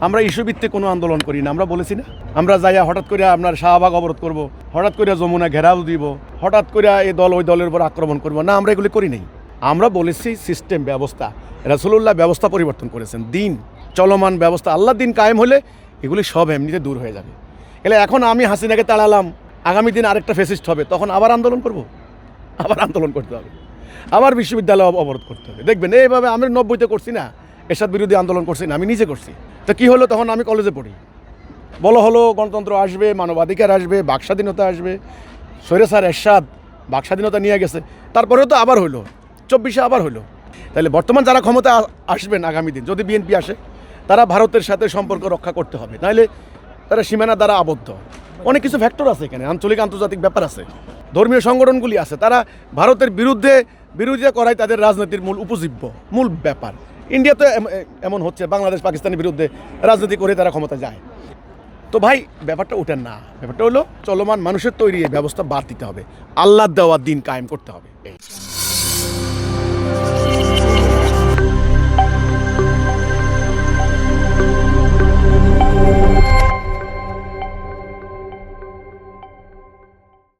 আমরা ইস্যুভিত্তিক কোনো আন্দোলন করি না। আমরা বলেছি না, আমরা যাইয়া হঠাৎ করে আপনার শাহবাগ অবরোধ করব, হঠাৎ করে যমুনা ঘেরাও দিব, হঠাৎ করে এই দল ওই দলের উপর আক্রমণ করব না, আমরা এগুলি করি নাই। আমরা বলেছি সিস্টেম ব্যবস্থা, রাসূলুল্লাহ ব্যবস্থা পরিবর্তন করেছেন, দিন চলমান ব্যবস্থা, আল্লাহর দিন কায়েম হলে এগুলি সব এমনিতে দূর হয়ে যাবে। এলে এখন আমি হাসিনাকে তাড়ালাম, আগামী দিন আরেকটা ফেসিস্ট হবে, তখন আবার আন্দোলন করব, আবার আন্দোলন করতে হবে, আবার বিশ্ববিদ্যালয় অবরোধ করতে হবে। দেখবেন এইভাবে আমি 90-তে করছি না, এরশাদ বিরোধী আন্দোলন করছি না, আমি নিজে করছি। তো কী হলো, তখন আমি কলেজে পড়ি, বলা হলো গণতন্ত্র আসবে, মানবাধিকার আসবে, বাকস্বাধীনতা আসবে, স্বৈরাচার এরশাদ বাকস্বাধীনতা নিয়ে গেছে, তারপরেও তো আবার হইলো, 24-এ আবার হইলো। তাহলে বর্তমান যারা ক্ষমতা আসবেন আগামী দিন, যদি বিএনপি আসে, তারা ভারতের সাথে সম্পর্ক রক্ষা করতে হবে, নাহলে তারা সীমানা দ্বারা আবদ্ধ। অনেক কিছু ফ্যাক্টর আছে এখানে, আঞ্চলিক আন্তর্জাতিক ব্যাপার আছে, ধর্মীয় সংগঠনগুলি আছে, তারা ভারতের বিরোধিতা করাই তাদের রাজনীতির মূল উপজীব্য, মূল ব্যাপার। ইন্ডিয়াতে এমন হচ্ছে, বাংলাদেশ পাকিস্তানের বিরুদ্ধে রাজনীতি করে তারা ক্ষমতা যায়। তো ভাই ব্যাপারটা ওঠেন না, ব্যাপারটা হলো চলমান মানুষের তৈরি এই ব্যবস্থা বাদ দিতে হবে, আল্লাহর দেওয়া দিন কায়েম করতে হবে।